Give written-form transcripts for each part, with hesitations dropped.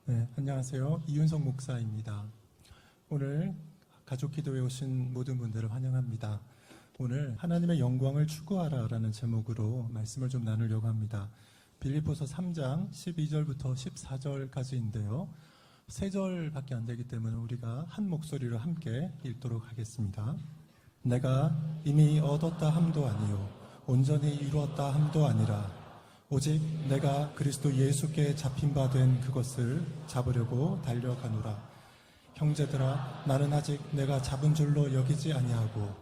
네, 안녕하세요. 이윤석 목사입니다. 오늘 가족기도에 오신 모든 분들을 환영합니다. 오늘 하나님의 영광을 추구하라라는 제목으로 말씀을 좀 나누려고 합니다. 빌립보서 3장 12절부터 14절까지인데요. 3절밖에 안 되기 때문에 우리가 한 목소리로 함께 읽도록 하겠습니다. 내가 이미 얻었다 함도 아니요 온전히 이루었다 함도 아니라 오직 내가 그리스도 예수께 잡힌 바 된 그것을 잡으려고 달려가노라. 형제들아, 나는 아직 내가 잡은 줄로 여기지 아니하고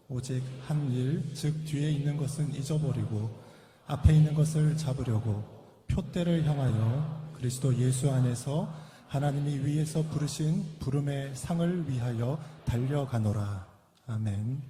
오직 한 일, 즉 뒤에 있는 것은 잊어버리고 앞에 있는 것을 잡으려고 표대를 향하여 그리스도 예수 안에서 하나님이 위에서 부르신 부름의 상을 위하여 달려가노라. 아멘.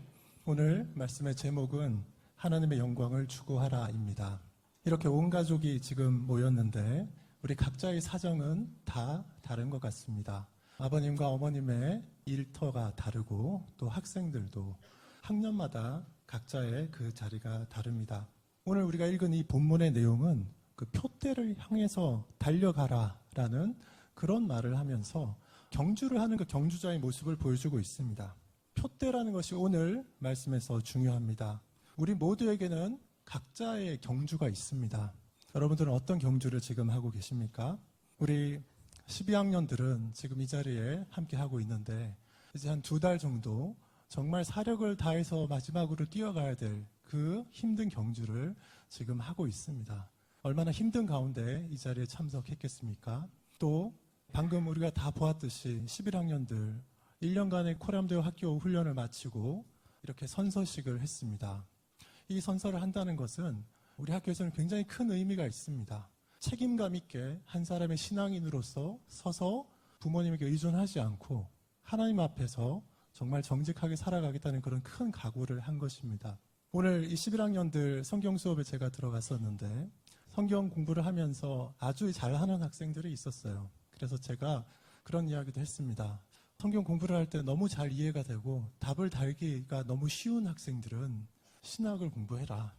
오늘 말씀의 제목은 하나님의 영광을 추구하라입니다. 이렇게 온 가족이 지금 모였는데 우리 각자의 사정은 다 다른 것 같습니다. 아버님과 어머님의 일터가 다르고 또 학생들도 학년마다 각자의 그 자리가 다릅니다. 오늘 우리가 읽은 이 본문의 내용은 그 표대를 향해서 달려가라라는 그런 말을 하면서 경주를 하는 그 경주자의 모습을 보여주고 있습니다. 표대라는 것이 오늘 말씀에서 중요합니다. 우리 모두에게는 각자의 경주가 있습니다. 여러분들은 어떤 경주를 지금 하고 계십니까? 우리 12학년들은 지금 이 자리에 함께 하고 있는데 이제 한 2달 정도 정말 사력을 다해서 마지막으로 뛰어가야 될 그 힘든 경주를 지금 하고 있습니다. 얼마나 힘든 가운데 이 자리에 참석했겠습니까? 또 방금 우리가 다 보았듯이 11학년들 1년간의 코람대오 학교 훈련을 마치고 이렇게 선서식을 했습니다. 이 선서를 한다는 것은 우리 학교에서는 굉장히 큰 의미가 있습니다. 책임감 있게 한 사람의 신앙인으로서 서서 부모님에게 의존하지 않고 하나님 앞에서 정말 정직하게 살아가겠다는 그런 큰 각오를 한 것입니다. 오늘 이 11학년들 성경 수업에 제가 들어갔었는데 성경 공부를 하면서 아주 잘하는 학생들이 있었어요. 그래서 제가 그런 이야기도 했습니다. 성경 공부를 할 때 너무 잘 이해가 되고 답을 달기가 너무 쉬운 학생들은 신학을 공부해라.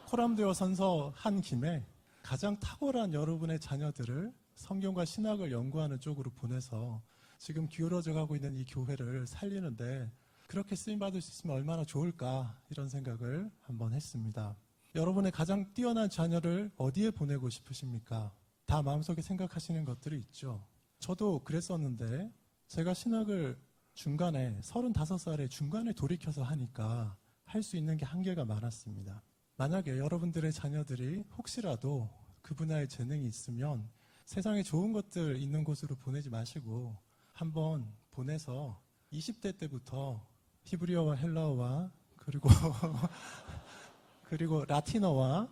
코람대오 선서 한 김에 가장 탁월한 여러분의 자녀들을 성경과 신학을 연구하는 쪽으로 보내서 지금 기울어져 가고 있는 이 교회를 살리는데 그렇게 쓰임받을 수 있으면 얼마나 좋을까 이런 생각을 한번 했습니다. 여러분의 가장 뛰어난 자녀를 어디에 보내고 싶으십니까? 다 마음속에 생각하시는 것들이 있죠. 저도 그랬었는데 제가 신학을 중간에 35살에 중간에 돌이켜서 하니까 할 수 있는 게 한계가 많았습니다. 만약에 여러분들의 자녀들이 혹시라도 그 분야에 재능이 있으면 세상에 좋은 것들 있는 곳으로 보내지 마시고 한번 보내서 20대 때부터 히브리어와 헬라어와 그리고 라틴어와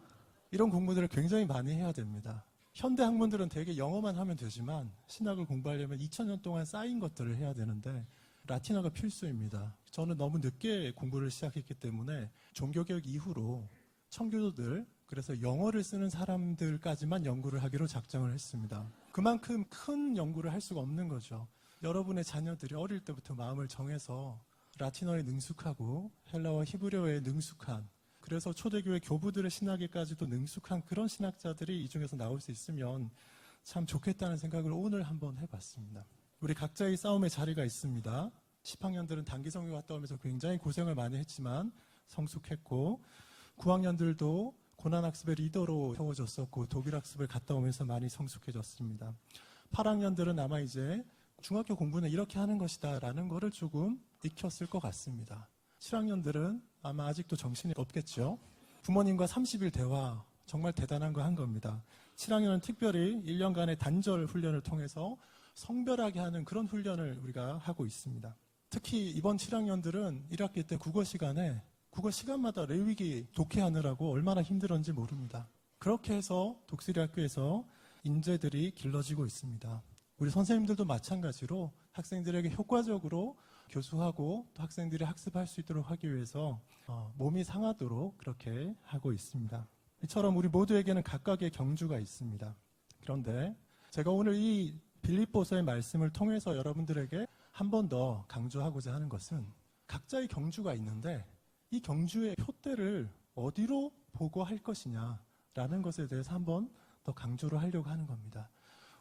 이런 공부들을 굉장히 많이 해야 됩니다. 현대 학문들은 되게 영어만 하면 되지만 신학을 공부하려면 2000년 동안 쌓인 것들을 해야 되는데 라틴어가 필수입니다. 저는 너무 늦게 공부를 시작했기 때문에 종교개혁 이후로 청교도들, 그래서 영어를 쓰는 사람들까지만 연구를 하기로 작정을 했습니다. 그만큼 큰 연구를 할 수가 없는 거죠. 여러분의 자녀들이 어릴 때부터 마음을 정해서 라틴어에 능숙하고 헬라어 히브리어에 능숙한, 그래서 초대교회 교부들의 신학에까지도 능숙한 그런 신학자들이 이 중에서 나올 수 있으면 참 좋겠다는 생각을 오늘 한번 해봤습니다. 우리 각자의 싸움의 자리가 있습니다. 10학년들은 단기 성교 갔다 오면서 굉장히 고생을 많이 했지만 성숙했고 9학년들도 고난학습의 리더로 세워졌었고 독일학습을 갔다 오면서 많이 성숙해졌습니다. 8학년들은 아마 이제 중학교 공부는 이렇게 하는 것이다 라는 거를 조금 익혔을 것 같습니다. 7학년들은 아마 아직도 정신이 없겠죠. 부모님과 30일 대화 정말 대단한 거 한 겁니다. 7학년은 특별히 1년간의 단절 훈련을 통해서 성별하게 하는 그런 훈련을 우리가 하고 있습니다. 특히 이번 7학년들은 1학기 때 국어 시간마다 레위기 독해하느라고 얼마나 힘들었는지 모릅니다. 그렇게 해서 독수리 학교에서 인재들이 길러지고 있습니다. 우리 선생님들도 마찬가지로 학생들에게 효과적으로 교수하고 또 학생들이 학습할 수 있도록 하기 위해서 몸이 상하도록 그렇게 하고 있습니다. 이처럼 우리 모두에게는 각각의 경주가 있습니다. 그런데 제가 오늘 이 빌립보서의 말씀을 통해서 여러분들에게 한 번 더 강조하고자 하는 것은 각자의 경주가 있는데 이 경주의 표대를 어디로 보고 할 것이냐라는 것에 대해서 한 번 더 강조를 하려고 하는 겁니다.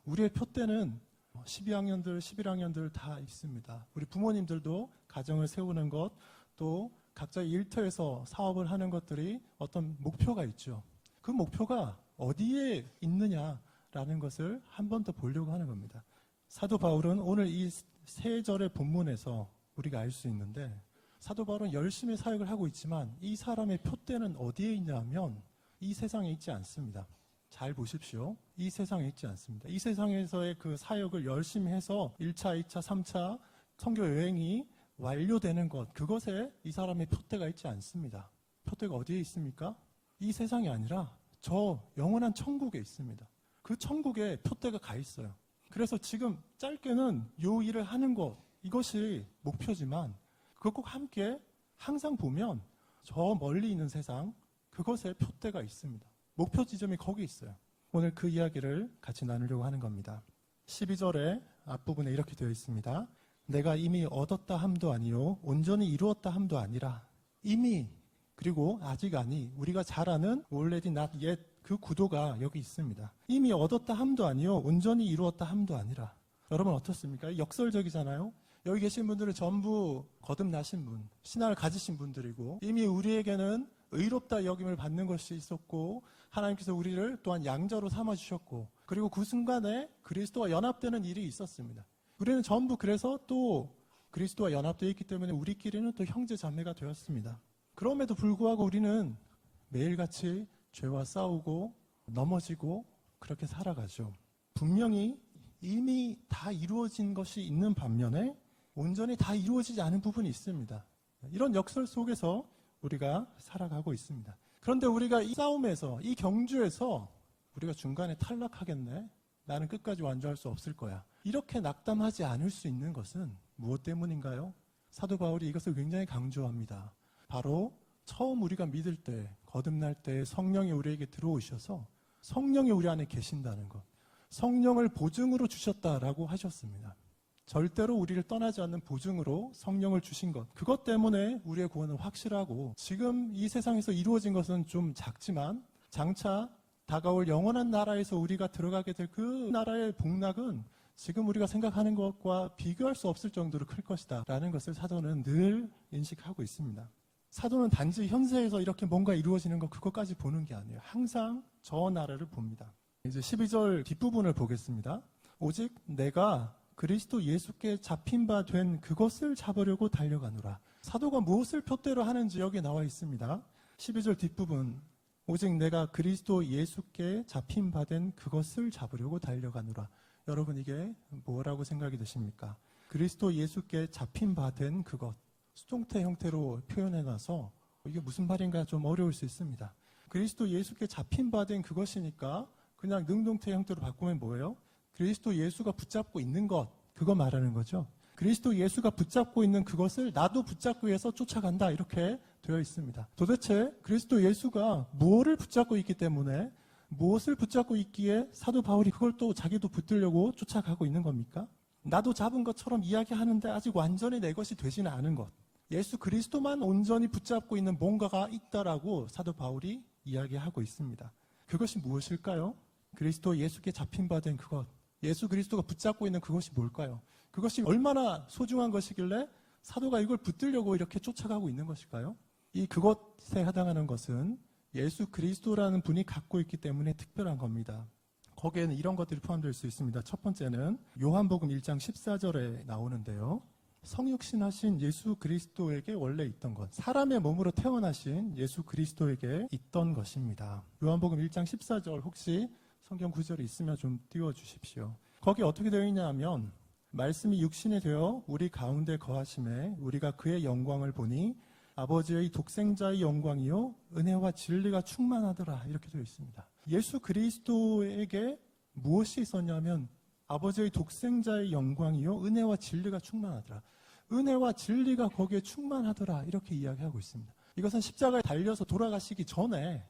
우리의 표대는 12학년들, 11학년들 다 있습니다. 우리 부모님들도 가정을 세우는 것, 또 각자의 일터에서 사업을 하는 것들이 어떤 목표가 있죠. 그 목표가 어디에 있느냐라는 것을 한 번 더 보려고 하는 겁니다. 사도 바울은 오늘 이 세 절의 본문에서 우리가 알 수 있는데, 사도 바울은 열심히 사역을 하고 있지만 이 사람의 표대는 어디에 있냐면 이 세상에 있지 않습니다. 잘 보십시오. 이 세상에 있지 않습니다. 이 세상에서의 그 사역을 열심히 해서 1차, 2차, 3차 선교 여행이 완료되는 것, 그것에 이 사람의 표대가 있지 않습니다. 표대가 어디에 있습니까? 이 세상이 아니라 저 영원한 천국에 있습니다. 그 천국에 표대가 가 있어요. 그래서 지금 짧게는 요 일을 하는 것, 이것이 목표지만 그것 꼭 함께 항상 보면 저 멀리 있는 세상, 그것에 표대가 있습니다. 목표 지점이 거기 있어요. 오늘 그 이야기를 같이 나누려고 하는 겁니다. 12절의 앞부분에 이렇게 되어 있습니다. 내가 이미 얻었다 함도 아니요 온전히 이루었다 함도 아니라. 이미, 그리고 아직 아니, 우리가 잘 아는 already not yet, 그 구도가 여기 있습니다. 이미 얻었다 함도 아니요 온전히 이루었다 함도 아니라. 여러분 어떻습니까? 역설적이잖아요. 여기 계신 분들은 전부 거듭나신 분, 신앙을 가지신 분들이고, 이미 우리에게는 의롭다 여김을 받는 것이 있었고, 하나님께서 우리를 또한 양자로 삼아주셨고, 그리고 그 순간에 그리스도와 연합되는 일이 있었습니다. 우리는 전부 그래서 또 그리스도와 연합되어 있기 때문에 우리끼리는 또 형제 자매가 되었습니다. 그럼에도 불구하고 우리는 매일같이 죄와 싸우고 넘어지고 그렇게 살아가죠. 분명히 이미 다 이루어진 것이 있는 반면에 온전히 다 이루어지지 않은 부분이 있습니다. 이런 역설 속에서 우리가 살아가고 있습니다. 그런데 우리가 이 싸움에서, 이 경주에서 우리가 중간에 탈락하겠네? 나는 끝까지 완주할 수 없을 거야. 이렇게 낙담하지 않을 수 있는 것은 무엇 때문인가요? 사도 바울이 이것을 굉장히 강조합니다. 바로 처음 우리가 믿을 때, 거듭날 때 성령이 우리에게 들어오셔서 성령이 우리 안에 계신다는 것, 성령을 보증으로 주셨다라고 하셨습니다. 절대로 우리를 떠나지 않는 보증으로 성령을 주신 것, 그것 때문에 우리의 구원은 확실하고, 지금 이 세상에서 이루어진 것은 좀 작지만 장차 다가올 영원한 나라에서 우리가 들어가게 될 그 나라의 복락은 지금 우리가 생각하는 것과 비교할 수 없을 정도로 클 것이다 라는 것을 사도는 늘 인식하고 있습니다. 사도는 단지 현세에서 이렇게 뭔가 이루어지는 것, 그것까지 보는 게 아니에요. 항상 저 나라를 봅니다. 이제 12절 뒷부분을 보겠습니다. 오직 내가 그리스도 예수께 잡힌 바 된 그것을 잡으려고 달려가노라. 사도가 무엇을 표대로 하는지 여기 나와 있습니다. 12절 뒷부분, 오직 내가 그리스도 예수께 잡힌 바 된 그것을 잡으려고 달려가노라. 여러분 이게 뭐라고 생각이 드십니까? 그리스도 예수께 잡힌 바 된 그것, 수동태 형태로 표현해놔서 이게 무슨 말인가 좀 어려울 수 있습니다. 그리스도 예수께 잡힌 바 된 그것이니까 그냥 능동태 형태로 바꾸면 뭐예요? 그리스도 예수가 붙잡고 있는 것, 그거 말하는 거죠. 그리스도 예수가 붙잡고 있는 그것을 나도 붙잡기 위해서 쫓아간다, 이렇게 되어 있습니다. 도대체 그리스도 예수가 무엇을 붙잡고 있기 때문에, 무엇을 붙잡고 있기에 사도 바울이 그걸 또 자기도 붙들려고 쫓아가고 있는 겁니까? 나도 잡은 것처럼 이야기하는데 아직 완전히 내 것이 되지는 않은 것, 예수 그리스도만 온전히 붙잡고 있는 뭔가가 있다라고 사도 바울이 이야기하고 있습니다. 그것이 무엇일까요? 그리스도 예수께 잡힌 바 된 그것, 예수 그리스도가 붙잡고 있는 그것이 뭘까요? 그것이 얼마나 소중한 것이길래 사도가 이걸 붙들려고 이렇게 쫓아가고 있는 것일까요? 이 그것에 해당하는 것은 예수 그리스도라는 분이 갖고 있기 때문에 특별한 겁니다. 거기에는 이런 것들이 포함되어 수 있습니다. 첫 번째는 요한복음 1장 14절에 나오는데요. 성육신하신 예수 그리스도에게 원래 있던 것, 사람의 몸으로 태어나신 예수 그리스도에게 있던 것입니다. 요한복음 1장 14절 혹시 성경 구절이 있으면 좀 띄워주십시오. 거기 어떻게 되어 있냐 하면, 말씀이 육신이 되어 우리 가운데 거하심에 우리가 그의 영광을 보니 아버지의 독생자의 영광이요 은혜와 진리가 충만하더라, 이렇게 되어 있습니다. 예수 그리스도에게 무엇이 있었냐면 아버지의 독생자의 영광이요 은혜와 진리가 충만하더라. 은혜와 진리가 거기에 충만하더라, 이렇게 이야기하고 있습니다. 이것은 십자가에 달려서 돌아가시기 전에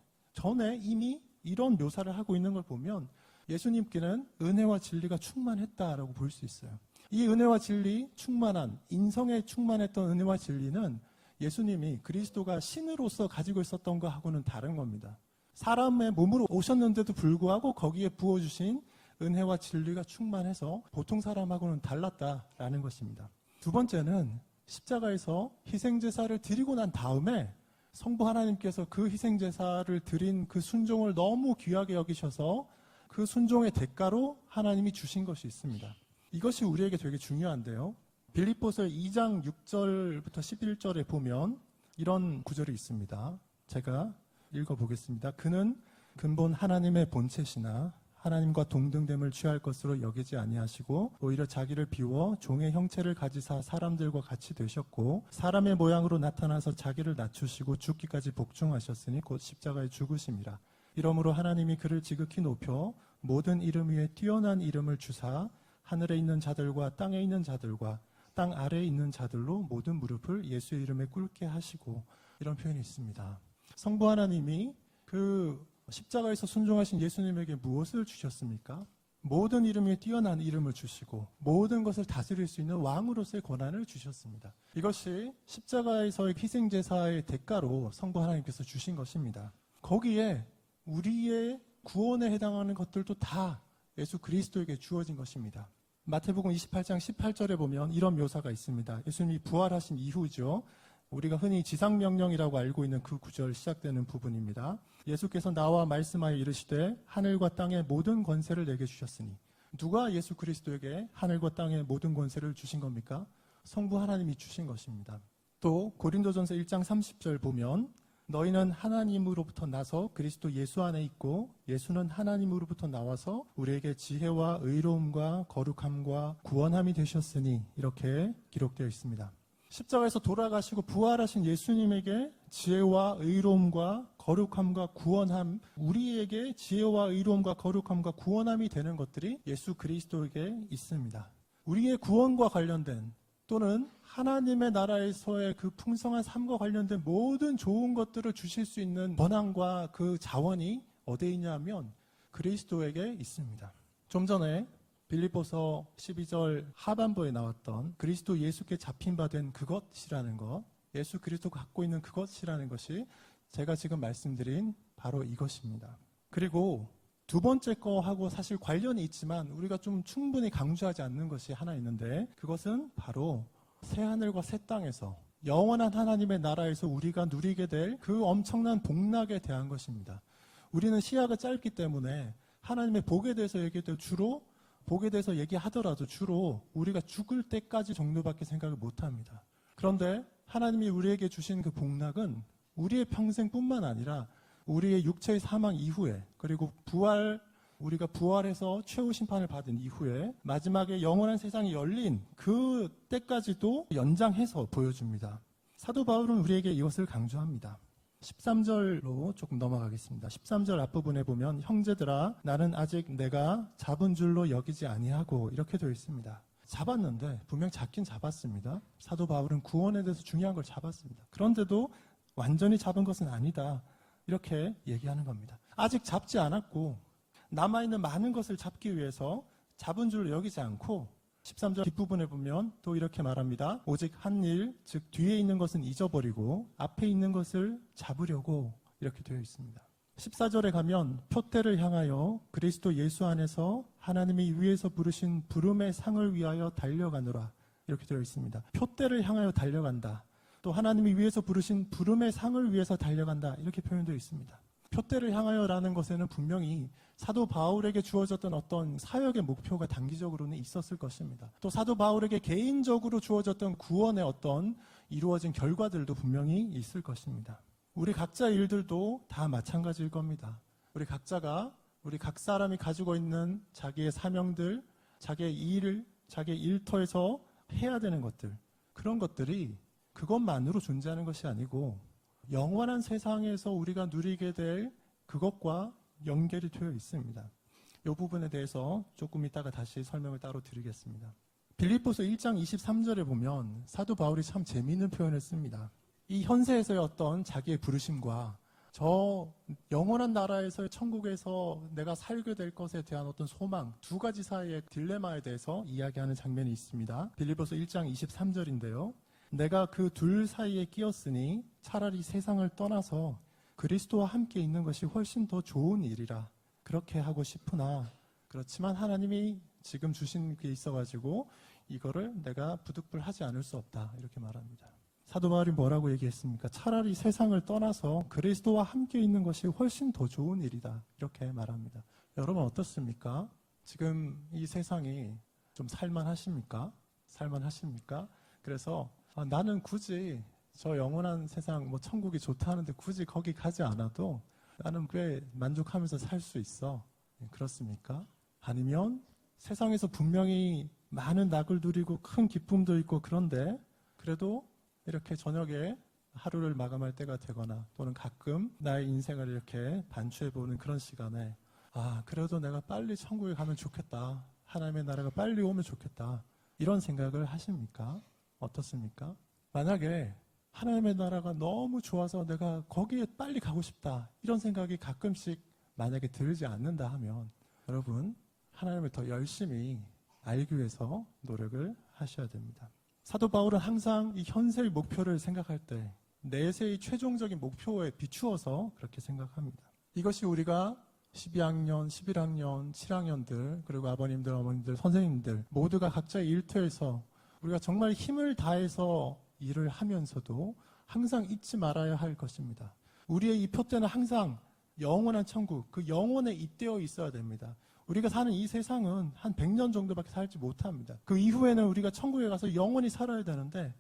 이미 이런 묘사를 하고 있는 걸 보면 예수님께는 은혜와 진리가 충만했다라고 볼 수 있어요. 이 은혜와 진리, 충만한, 인성에 충만했던 은혜와 진리는 예수님이 그리스도가 신으로서 가지고 있었던 것하고는 다른 겁니다. 사람의 몸으로 오셨는데도 불구하고 거기에 부어주신 은혜와 진리가 충만해서 보통 사람하고는 달랐다라는 것입니다. 두 번째는 십자가에서 희생제사를 드리고 난 다음에 성부 하나님께서 그 희생제사를 드린 그 순종을 너무 귀하게 여기셔서 그 순종의 대가로 하나님이 주신 것이 있습니다. 이것이 우리에게 되게 중요한데요. 빌립보서 2장 6절부터 11절에 보면 이런 구절이 있습니다. 제가 읽어보겠습니다. 그는 근본 하나님의 본체시나 하나님과 동등됨을 취할 것으로 여기지 아니하시고 오히려 자기를 비워 종의 형체를 가지사 사람들과 같이 되셨고 사람의 모양으로 나타나서 자기를 낮추시고 죽기까지 복종하셨으니 곧 십자가에 죽으심이라. 이러므로 하나님이 그를 지극히 높여 모든 이름 위에 뛰어난 이름을 주사 하늘에 있는 자들과 땅에 있는 자들과 땅 아래에 있는 자들로 모든 무릎을 예수의 이름에 꿇게 하시고, 이런 표현이 있습니다. 성부 하나님이 그 십자가에서 순종하신 예수님에게 무엇을 주셨습니까? 모든 이름 위에 뛰어난 이름을 주시고 모든 것을 다스릴 수 있는 왕으로서의 권한을 주셨습니다. 이것이 십자가에서의 희생제사의 대가로 성부 하나님께서 주신 것입니다. 거기에 우리의 구원에 해당하는 것들도 다 예수 그리스도에게 주어진 것입니다. 마태복음 28장 18절에 보면 이런 묘사가 있습니다. 예수님이 부활하신 이후죠. 우리가 흔히 지상명령이라고 알고 있는 그 구절 시작되는 부분입니다. 예수께서 나와 말씀하여 이르시되 하늘과 땅의 모든 권세를 내게 주셨으니. 누가 예수 그리스도에게 하늘과 땅의 모든 권세를 주신 겁니까? 성부 하나님이 주신 것입니다. 또 고린도전서 1장 30절 보면 너희는 하나님으로부터 나서 그리스도 예수 안에 있고 예수는 하나님으로부터 나와서 우리에게 지혜와 의로움과 거룩함과 구원함이 되셨으니, 이렇게 기록되어 있습니다. 십자가에서 돌아가시고 부활하신 예수님에게 지혜와 의로움과 거룩함과 구원함, 우리에게 지혜와 의로움과 거룩함과 구원함이 되는 것들이 예수 그리스도에게 있습니다. 우리의 구원과 관련된 또는 하나님의 나라에서의 그 풍성한 삶과 관련된 모든 좋은 것들을 주실 수 있는 권한과 그 자원이 어디에 있냐면 그리스도에게 있습니다. 좀 전에 빌립보서 12절 하반부에 나왔던 그리스도 예수께 잡힌 바 된 그것이라는 것, 예수 그리스도가 갖고 있는 그것이라는 것이 제가 지금 말씀드린 바로 이것입니다. 그리고 두 번째 거하고 사실 관련이 있지만 우리가 좀 충분히 강조하지 않는 것이 하나 있는데, 그것은 바로 새하늘과 새 땅에서 영원한 하나님의 나라에서 우리가 누리게 될 그 엄청난 복락에 대한 것입니다. 우리는 시야가 짧기 때문에 하나님의 복에 대해서 얘기하더라도 주로 우리가 죽을 때까지 정도밖에 생각을 못합니다. 그런데 하나님이 우리에게 주신 그 복락은 우리의 평생뿐만 아니라 우리의 육체의 사망 이후에, 그리고 우리가 부활해서 최후 심판을 받은 이후에 마지막에 영원한 세상이 열린 그 때까지도 연장해서 보여줍니다. 사도 바울은 우리에게 이것을 강조합니다. 13절로 조금 넘어가겠습니다. 13절 앞부분에 보면 형제들아 나는 아직 내가 잡은 줄로 여기지 아니하고, 이렇게 되어 있습니다. 잡았는데 분명 잡긴 잡았습니다. 사도 바울은 구원에 대해서 중요한 걸 잡았습니다. 그런데도 완전히 잡은 것은 아니다, 이렇게 얘기하는 겁니다. 아직 잡지 않았고 남아있는 많은 것을 잡기 위해서 잡은 줄로 여기지 않고 13절 뒷부분에 보면 또 이렇게 말합니다. 오직 한 일, 즉 뒤에 있는 것은 잊어버리고 앞에 있는 것을 잡으려고, 이렇게 되어 있습니다. 14절에 가면 표대를 향하여 그리스도 예수 안에서 하나님이 위에서 부르신 부름의 상을 위하여 달려가노라, 이렇게 되어 있습니다. 표대를 향하여 달려간다, 또 하나님이 위에서 부르신 부름의 상을 위해서 달려간다, 이렇게 표현되어 있습니다. 표대를 향하여라는 것에는 분명히 사도 바울에게 주어졌던 어떤 사역의 목표가 단기적으로는 있었을 것입니다. 또 사도 바울에게 개인적으로 주어졌던 구원의 어떤 이루어진 결과들도 분명히 있을 것입니다. 우리 각자의 일들도 다 마찬가지일 겁니다. 우리 각 사람이 가지고 있는 자기의 사명들, 자기의 일터에서 해야 되는 것들, 그런 것들이 그것만으로 존재하는 것이 아니고 영원한 세상에서 우리가 누리게 될 그것과 연결이 되어 있습니다. 이 부분에 대해서 조금 이따가 다시 설명을 따로 드리겠습니다. 빌립보서 1장 23절에 보면 사도 바울이 참 재미있는 표현을 씁니다. 이 현세에서의 어떤 자기의 부르심과 저 영원한 나라에서의 천국에서 내가 살게 될 것에 대한 어떤 소망, 두 가지 사이의 딜레마에 대해서 이야기하는 장면이 있습니다. 빌립보서 1장 23절인데요. 내가 그 둘 사이에 끼었으니 차라리 세상을 떠나서 그리스도와 함께 있는 것이 훨씬 더 좋은 일이라 그렇게 하고 싶으나 그렇지만 하나님이 지금 주신 게 있어가지고 이거를 내가 부득불하지 않을 수 없다. 이렇게 말합니다. 사도 바울이 뭐라고 얘기했습니까? 차라리 세상을 떠나서 그리스도와 함께 있는 것이 훨씬 더 좋은 일이다. 이렇게 말합니다. 여러분 어떻습니까? 지금 이 세상이 좀 살만하십니까? 살만하십니까? 그래서 나는 굳이 저 영원한 세상, 천국이 좋다 하는데 굳이 거기 가지 않아도 나는 꽤 만족하면서 살 수 있어. 그렇습니까? 아니면 세상에서 분명히 많은 낙을 누리고 큰 기쁨도 있고 그런데 그래도 이렇게 저녁에 하루를 마감할 때가 되거나 또는 가끔 나의 인생을 이렇게 반추해보는 그런 시간에 그래도 내가 빨리 천국에 가면 좋겠다. 하나님의 나라가 빨리 오면 좋겠다. 이런 생각을 하십니까? 어떻습니까? 만약에 하나님의 나라가 너무 좋아서 내가 거기에 빨리 가고 싶다. 이런 생각이 가끔씩 만약에 들지 않는다 하면 여러분 하나님을 더 열심히 알기 위해서 노력을 하셔야 됩니다. 사도 바울은 항상 이 현세의 목표를 생각할 때 내세의 최종적인 목표에 비추어서 그렇게 생각합니다. 이것이 우리가 12학년, 11학년, 7학년들 그리고 아버님들, 어머님들, 선생님들 모두가 각자의 일터에서 우리가 정말 힘을 다해서 일을 하면서도 항상 잊지 말아야 할 것입니다. 우리의 이 표대는 항상 영원한 천국, 그 영혼에 잇대어 있어야 됩니다. 우리가 사는 이 세상은 한 100년 정도밖에 살지 못합니다. 그 이후에는 우리가 천국에 가서 영원히 살아야 되는데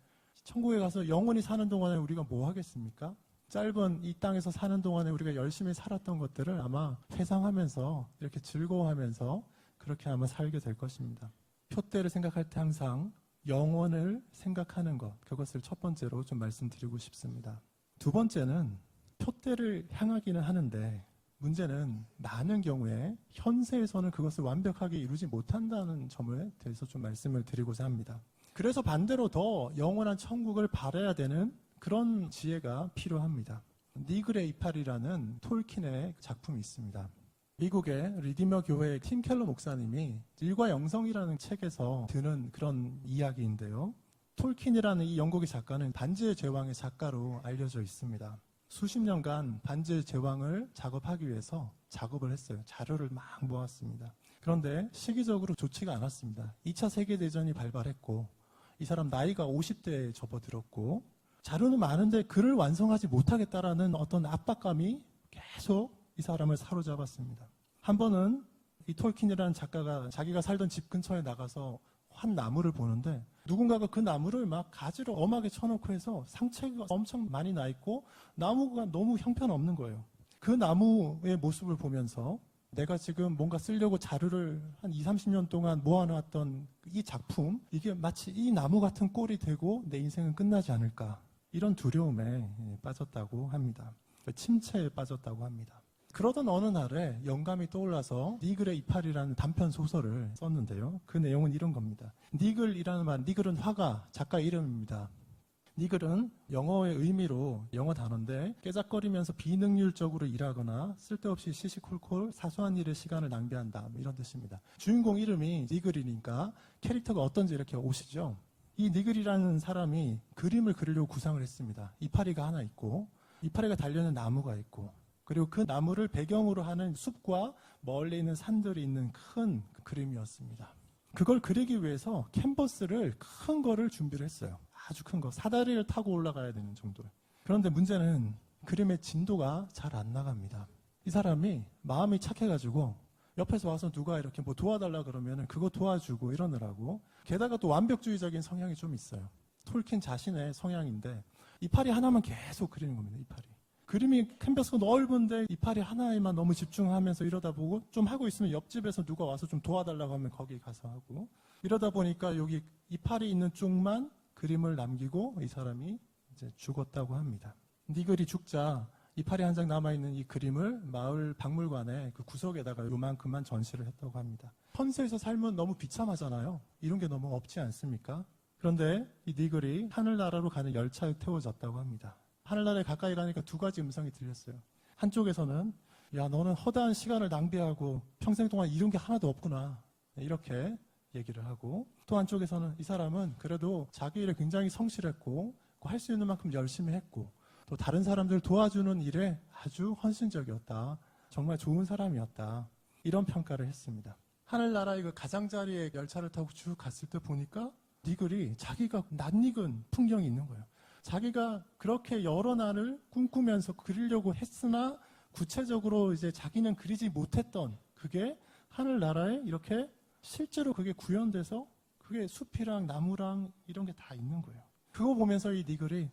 천국에 가서 영원히 사는 동안에 우리가 뭐 하겠습니까? 짧은 이 땅에서 사는 동안에 우리가 열심히 살았던 것들을 아마 회상하면서 이렇게 즐거워하면서 그렇게 아마 살게 될 것입니다. 표대를 생각할 때 항상 영원을 생각하는 것, 그것을 첫 번째로 좀 말씀드리고 싶습니다. 두 번째는 표대를 향하기는 하는데 문제는 많은 경우에 현세에서는 그것을 완벽하게 이루지 못한다는 점에 대해서 좀 말씀을 드리고자 합니다. 그래서 반대로 더 영원한 천국을 바라야 되는 그런 지혜가 필요합니다. 니글의 이파리라는 톨킨의 작품이 있습니다. 미국의 리디머 교회의 팀 켈러 목사님이 일과 영성이라는 책에서 드는 그런 이야기인데요. 톨킨이라는 이 영국의 작가는 반지의 제왕의 작가로 알려져 있습니다. 수십 년간 반지의 제왕을 작업하기 위해서 작업을 했어요. 자료를 막 모았습니다. 그런데 시기적으로 좋지가 않았습니다. 2차 세계대전이 발발했고 이 사람 나이가 50대에 접어들었고 자료는 많은데 글을 완성하지 못하겠다라는 어떤 압박감이 계속 이 사람을 사로잡았습니다. 한 번은 이 톨킨이라는 작가가 자기가 살던 집 근처에 나가서 한 나무를 보는데 누군가가 그 나무를 막 가지로 엄하게 쳐놓고 해서 상처가 엄청 많이 나 있고 나무가 너무 형편없는 거예요. 그 나무의 모습을 보면서 내가 지금 뭔가 쓰려고 자료를 한 20, 30년 동안 모아놨던 이 작품, 이게 마치 이 나무 같은 꼴이 되고 내 인생은 끝나지 않을까, 이런 두려움에 빠졌다고 합니다. 침체에 빠졌다고 합니다. 그러던 어느 날에 영감이 떠올라서 니글의 이파리라는 단편 소설을 썼는데요. 그 내용은 이런 겁니다. 니글이라는 말, 니글은 화가, 작가 이름입니다. 니글은 영어의 의미로 영어 단어인데 깨작거리면서 비능률적으로 일하거나 쓸데없이 시시콜콜 사소한 일에 시간을 낭비한다, 이런 뜻입니다. 주인공 이름이 니글이니까 캐릭터가 어떤지 이렇게 오시죠. 이 니글이라는 사람이 그림을 그리려고 구상을 했습니다. 이파리가 하나 있고 이파리가 달려있는 나무가 있고 그리고 그 나무를 배경으로 하는 숲과 멀리 있는 산들이 있는 큰 그림이었습니다. 그걸 그리기 위해서 캔버스를 큰 거를 준비를 했어요. 아주 큰 거, 사다리를 타고 올라가야 되는 정도로. 그런데 문제는 그림의 진도가 잘 안 나갑니다. 이 사람이 마음이 착해가지고 옆에서 와서 누가 이렇게 뭐 도와달라 그러면 그거 도와주고 이러느라고, 게다가 또 완벽주의적인 성향이 좀 있어요. 톨킨 자신의 성향인데 이파리 하나만 계속 그리는 겁니다. 이파리. 그림이 캔버스가 넓은데 이파리 하나에만 너무 집중하면서 이러다 보고 좀 하고 있으면 옆집에서 누가 와서 좀 도와달라고 하면 거기 가서 하고, 이러다 보니까 여기 이파리 있는 쪽만 그림을 남기고 이 사람이 이제 죽었다고 합니다. 니글이 죽자 이파리 한 장 남아있는 이 그림을 마을 박물관에 그 구석에다가 요만큼만 전시를 했다고 합니다. 현세에서 살면 너무 비참하잖아요. 이런 게 너무 없지 않습니까? 그런데 이 니글이 하늘나라로 가는 열차에 태워졌다고 합니다. 하늘나라에 가까이 가니까 두 가지 음성이 들렸어요. 한쪽에서는 야, 너는 허다한 시간을 낭비하고 평생 동안 이룬 게 하나도 없구나, 이렇게 얘기를 하고, 또 한쪽에서는 이 사람은 그래도 자기 일에 굉장히 성실했고 할 수 있는 만큼 열심히 했고 또 다른 사람들 도와주는 일에 아주 헌신적이었다, 정말 좋은 사람이었다, 이런 평가를 했습니다. 하늘나라의 그 가장자리에 열차를 타고 쭉 갔을 때 보니까 니글이 자기가 낯익은 풍경이 있는 거예요. 자기가 그렇게 여러 날을 꿈꾸면서 그리려고 했으나 구체적으로 이제 자기는 그리지 못했던 그게 하늘나라에 이렇게 실제로 그게 구현돼서 그게 숲이랑 나무랑 이런 게 다 있는 거예요. 그거 보면서 이 니글이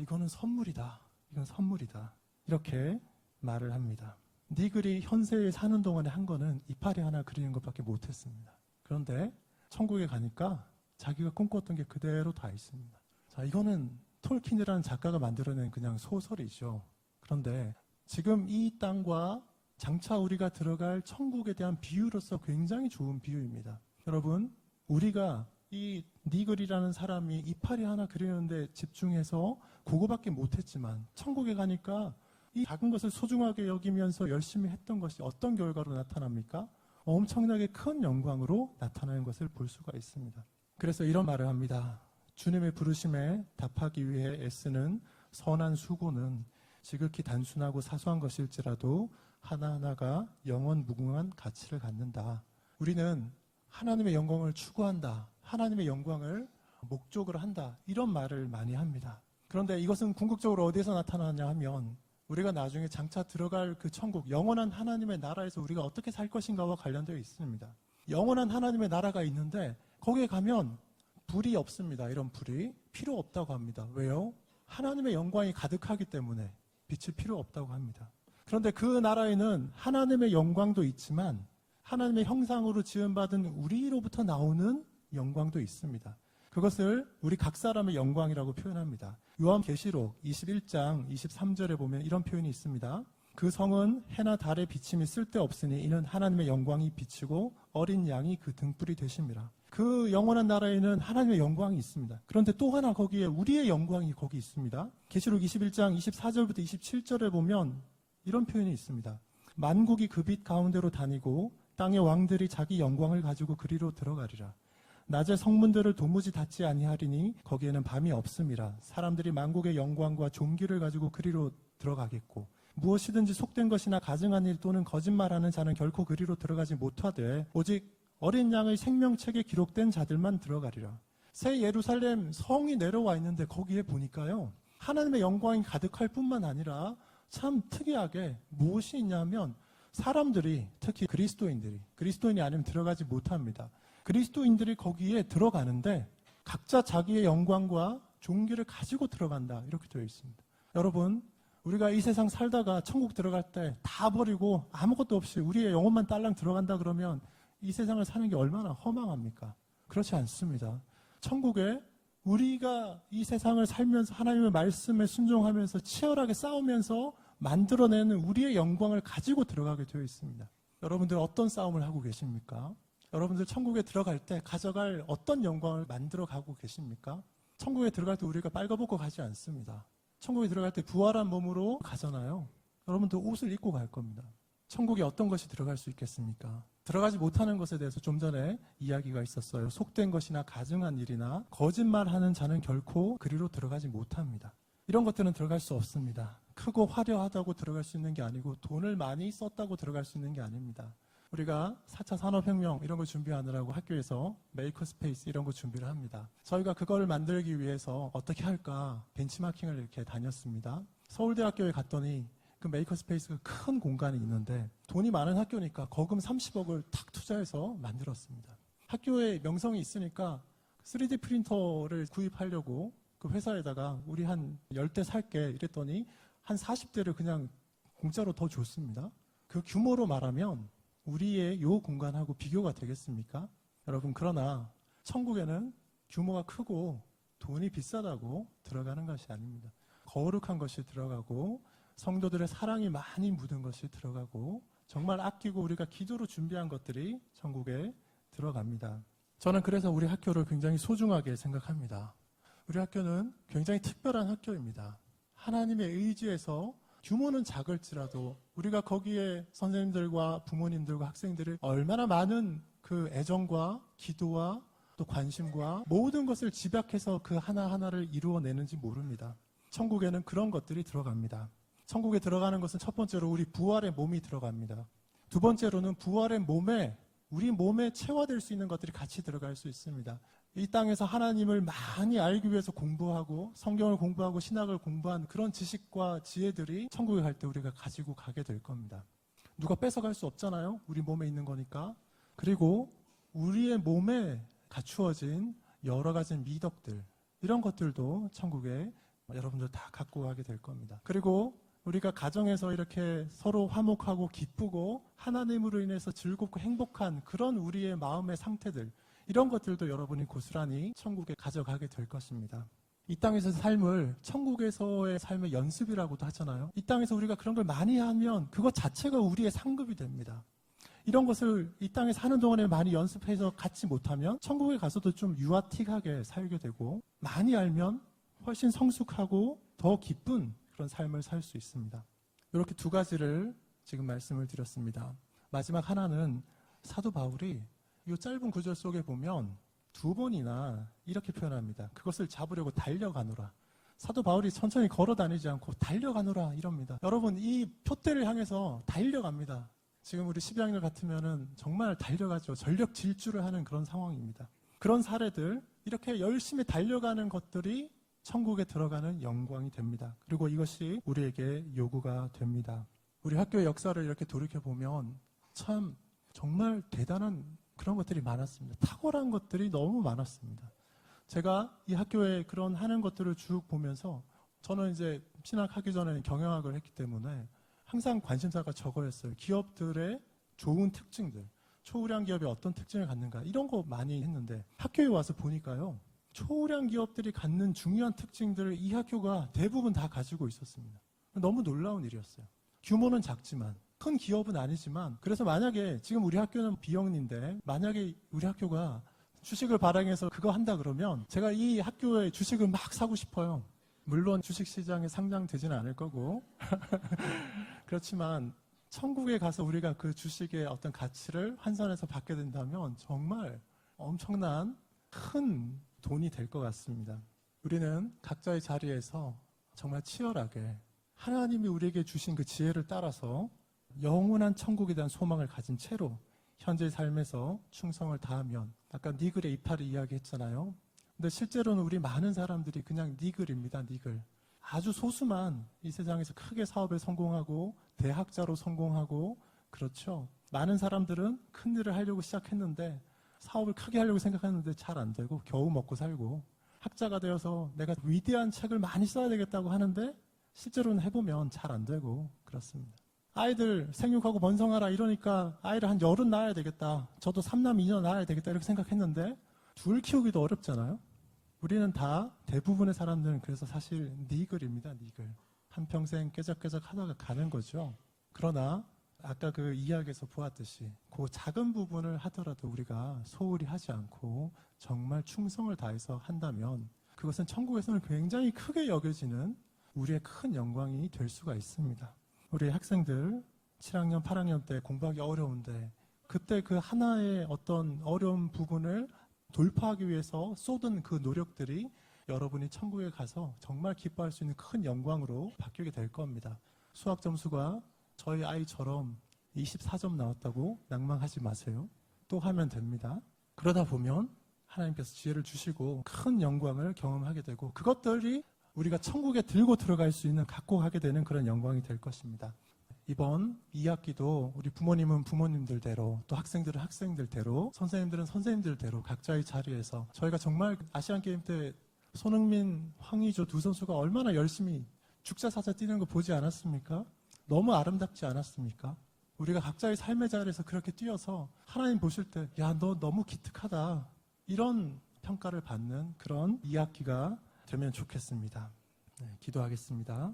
이거는 선물이다. 이건 선물이다. 이렇게 말을 합니다. 니글이 현세에 사는 동안에 한 거는 이파리 하나 그리는 것밖에 못했습니다. 그런데 천국에 가니까 자기가 꿈꿨던 게 그대로 다 있습니다. 자, 이거는 톨킨이라는 작가가 만들어낸 그냥 소설이죠. 그런데 지금 이 땅과 장차 우리가 들어갈 천국에 대한 비유로서 굉장히 좋은 비유입니다. 여러분, 우리가 이 니글이라는 사람이 이파리 하나 그리는데 집중해서 그거밖에 못했지만 천국에 가니까 이 작은 것을 소중하게 여기면서 열심히 했던 것이 어떤 결과로 나타납니까? 엄청나게 큰 영광으로 나타나는 것을 볼 수가 있습니다. 그래서 이런 말을 합니다. 주님의 부르심에 답하기 위해 애쓰는 선한 수고는 지극히 단순하고 사소한 것일지라도 하나하나가 영원 무궁한 가치를 갖는다. 우리는 하나님의 영광을 추구한다. 하나님의 영광을 목적으로 한다. 이런 말을 많이 합니다. 그런데 이것은 궁극적으로 어디에서 나타나냐 하면 우리가 나중에 장차 들어갈 그 천국, 영원한 하나님의 나라에서 우리가 어떻게 살 것인가와 관련되어 있습니다. 영원한 하나님의 나라가 있는데 거기에 가면 불이 없습니다. 이런 불이 필요 없다고 합니다. 왜요? 하나님의 영광이 가득하기 때문에 빛이 필요 없다고 합니다. 그런데 그 나라에는 하나님의 영광도 있지만 하나님의 형상으로 지음받은 우리로부터 나오는 영광도 있습니다. 그것을 우리 각 사람의 영광이라고 표현합니다. 요한계시록 21장 23절에 보면 이런 표현이 있습니다. 그 성은 해나 달의 비침이 쓸데없으니 이는 하나님의 영광이 비치고 어린 양이 그 등불이 되심이라. 그 영원한 나라에는 하나님의 영광이 있습니다. 그런데 또 하나 거기에 우리의 영광이 거기 있습니다. 계시록 21장 24절부터 27절에 보면 이런 표현이 있습니다. 만국이 그 빛 가운데로 다니고 땅의 왕들이 자기 영광을 가지고 그리로 들어가리라. 낮에 성문들을 도무지 닫지 아니하리니 거기에는 밤이 없음이라. 사람들이 만국의 영광과 존귀를 가지고 그리로 들어가겠고 무엇이든지 속된 것이나 가증한 일 또는 거짓말하는 자는 결코 그리로 들어가지 못하되 오직 어린 양의 생명책에 기록된 자들만 들어가리라. 새 예루살렘 성이 내려와 있는데 거기에 보니까요 하나님의 영광이 가득할 뿐만 아니라 참 특이하게 무엇이 있냐면 사람들이 특히 그리스도인이 아니면 들어가지 못합니다. 그리스도인들이 거기에 들어가는데 각자 자기의 영광과 존귀를 가지고 들어간다 이렇게 되어 있습니다. 여러분, 우리가 이 세상 살다가 천국 들어갈 때 다 버리고 아무것도 없이 우리의 영혼만 딸랑 들어간다 그러면 이 세상을 사는 게 얼마나 허망합니까? 그렇지 않습니다. 천국에 우리가 이 세상을 살면서 하나님의 말씀에 순종하면서 치열하게 싸우면서 만들어내는 우리의 영광을 가지고 들어가게 되어 있습니다. 여러분들 어떤 싸움을 하고 계십니까? 여러분들 천국에 들어갈 때 가져갈 어떤 영광을 만들어 가고 계십니까? 천국에 들어갈 때 우리가 빨가벗고 가지 않습니다. 천국에 들어갈 때 부활한 몸으로 가잖아요. 여러분들 옷을 입고 갈 겁니다. 천국에 어떤 것이 들어갈 수 있겠습니까? 들어가지 못하는 것에 대해서 좀 전에 이야기가 있었어요. 속된 것이나 가증한 일이나 거짓말하는 자는 결코 그리로 들어가지 못합니다. 이런 것들은 들어갈 수 없습니다. 크고 화려하다고 들어갈 수 있는 게 아니고 돈을 많이 썼다고 들어갈 수 있는 게 아닙니다. 우리가 4차 산업혁명 이런 거 준비하느라고 학교에서 메이커 스페이스 이런 거 준비를 합니다. 저희가 그걸 만들기 위해서 어떻게 할까 벤치마킹을 이렇게 다녔습니다. 서울대학교에 갔더니 그 메이커 스페이스가 큰 공간이 있는데 돈이 많은 학교니까 거금 30억을 탁 투자해서 만들었습니다. 학교에 명성이 있으니까 3D 프린터를 구입하려고 그 회사에다가 우리 한 10대 살게 이랬더니 한 40대를 그냥 공짜로 더 줬습니다. 그 규모로 말하면 우리의 요 공간하고 비교가 되겠습니까? 여러분, 그러나 천국에는 규모가 크고 돈이 비싸다고 들어가는 것이 아닙니다. 거룩한 것이 들어가고 성도들의 사랑이 많이 묻은 것이 들어가고 정말 아끼고 우리가 기도로 준비한 것들이 천국에 들어갑니다. 저는 그래서 우리 학교를 굉장히 소중하게 생각합니다. 우리 학교는 굉장히 특별한 학교입니다. 하나님의 의지에서 규모는 작을지라도 우리가 거기에 선생님들과 부모님들과 학생들을 얼마나 많은 그 애정과 기도와 또 관심과 모든 것을 집약해서 그 하나하나를 이루어내는지 모릅니다. 천국에는 그런 것들이 들어갑니다. 천국에 들어가는 것은 첫 번째로 우리 부활의 몸이 들어갑니다. 두 번째로는 부활의 몸에 우리 몸에 체화될 수 있는 것들이 같이 들어갈 수 있습니다. 이 땅에서 하나님을 많이 알기 위해서 공부하고 성경을 공부하고 신학을 공부한 그런 지식과 지혜들이 천국에 갈 때 우리가 가지고 가게 될 겁니다. 누가 뺏어갈 수 없잖아요. 우리 몸에 있는 거니까. 그리고 우리의 몸에 갖추어진 여러 가지 미덕들, 이런 것들도 천국에 여러분들 다 갖고 가게 될 겁니다. 그리고 우리가 가정에서 이렇게 서로 화목하고 기쁘고 하나님으로 인해서 즐겁고 행복한 그런 우리의 마음의 상태들, 이런 것들도 여러분이 고스란히 천국에 가져가게 될 것입니다. 이 땅에서 삶을 천국에서의 삶의 연습이라고도 하잖아요. 이 땅에서 우리가 그런 걸 많이 하면 그것 자체가 우리의 상급이 됩니다. 이런 것을 이 땅에 사는 동안에 많이 연습해서 갖지 못하면 천국에 가서도 좀 유아틱하게 살게 되고, 많이 알면 훨씬 성숙하고 더 기쁜 그런 삶을 살 수 있습니다. 이렇게 두 가지를 지금 말씀을 드렸습니다. 마지막 하나는 사도 바울이 이 짧은 구절 속에 보면 두 번이나 이렇게 표현합니다. 그것을 잡으려고 달려가노라. 사도 바울이 천천히 걸어 다니지 않고 달려가노라 이럽니다. 여러분, 이 표대를 향해서 달려갑니다. 지금 우리 12학년 같으면은 정말 달려가죠. 전력 질주를 하는 그런 상황입니다. 그런 사례들, 이렇게 열심히 달려가는 것들이 천국에 들어가는 영광이 됩니다. 그리고 이것이 우리에게 요구가 됩니다. 우리 학교의 역사를 이렇게 돌이켜보면 참 정말 대단한 그런 것들이 많았습니다. 탁월한 것들이 너무 많았습니다. 제가 이 학교에 그런 하는 것들을 쭉 보면서, 저는 이제 신학하기 전에는 경영학을 했기 때문에 항상 관심사가 저거였어요. 기업들의 좋은 특징들, 초우량 기업이 어떤 특징을 갖는가, 이런 거 많이 했는데 학교에 와서 보니까요, 초우량 기업들이 갖는 중요한 특징들을 이 학교가 대부분 다 가지고 있었습니다. 너무 놀라운 일이었어요. 규모는 작지만, 큰 기업은 아니지만, 그래서 만약에 지금 우리 학교는 B형인데 만약에 우리 학교가 주식을 발행해서 그거 한다 그러면 제가 이 학교의 주식을 막 사고 싶어요. 물론 주식시장에 상장되지는 않을 거고 그렇지만 천국에 가서 우리가 그 주식의 어떤 가치를 환산해서 받게 된다면 정말 엄청난 큰 돈이 될 것 같습니다. 우리는 각자의 자리에서 정말 치열하게 하나님이 우리에게 주신 그 지혜를 따라서 영원한 천국에 대한 소망을 가진 채로 현재의 삶에서 충성을 다하면, 아까 니글의 이파를 이야기했잖아요. 근데 실제로는 우리 많은 사람들이 그냥 니글입니다. 니글. 아주 소수만 이 세상에서 크게 사업에 성공하고 대학자로 성공하고, 그렇죠. 많은 사람들은 큰 일을 하려고 시작했는데 사업을 크게 하려고 생각했는데 잘 안 되고 겨우 먹고 살고, 학자가 되어서 내가 위대한 책을 많이 써야 되겠다고 하는데 실제로는 해보면 잘 안 되고 그렇습니다. 아이들 생육하고 번성하라 이러니까 아이를 한 80 낳아야 되겠다. 저도 3남 2녀 낳아야 되겠다 이렇게 생각했는데 둘 키우기도 어렵잖아요. 우리는 다, 대부분의 사람들은 그래서 사실 니글입니다. 니글. 한평생 깨작깨작 하다가 가는 거죠. 그러나 아까 그 이야기에서 보았듯이 그 작은 부분을 하더라도 우리가 소홀히 하지 않고 정말 충성을 다해서 한다면 그것은 천국에서는 굉장히 크게 여겨지는 우리의 큰 영광이 될 수가 있습니다. 우리 학생들 7학년, 8학년 때 공부하기 어려운데 그때 그 하나의 어떤 어려운 부분을 돌파하기 위해서 쏟은 그 노력들이 여러분이 천국에 가서 정말 기뻐할 수 있는 큰 영광으로 바뀌게 될 겁니다. 수학 점수가 저희 아이처럼 24점 나왔다고 낭망하지 마세요. 또 하면 됩니다. 그러다 보면 하나님께서 지혜를 주시고 큰 영광을 경험하게 되고, 그것들이 우리가 천국에 들고 들어갈 수 있는, 갖고 가게 되는 그런 영광이 될 것입니다. 이번 2학기도 우리 부모님은 부모님들대로, 또 학생들은 학생들대로, 선생님들은 선생님들대로 각자의 자리에서, 저희가 정말 아시안게임 때 손흥민, 황의조 두 선수가 얼마나 열심히 죽자사자 뛰는 거 보지 않았습니까? 너무 아름답지 않았습니까? 우리가 각자의 삶의 자리에서 그렇게 뛰어서 하나님 보실 때, 야, 너 너무 기특하다, 이런 평가를 받는 그런 2학기가 되면 좋겠습니다. 네, 기도하겠습니다.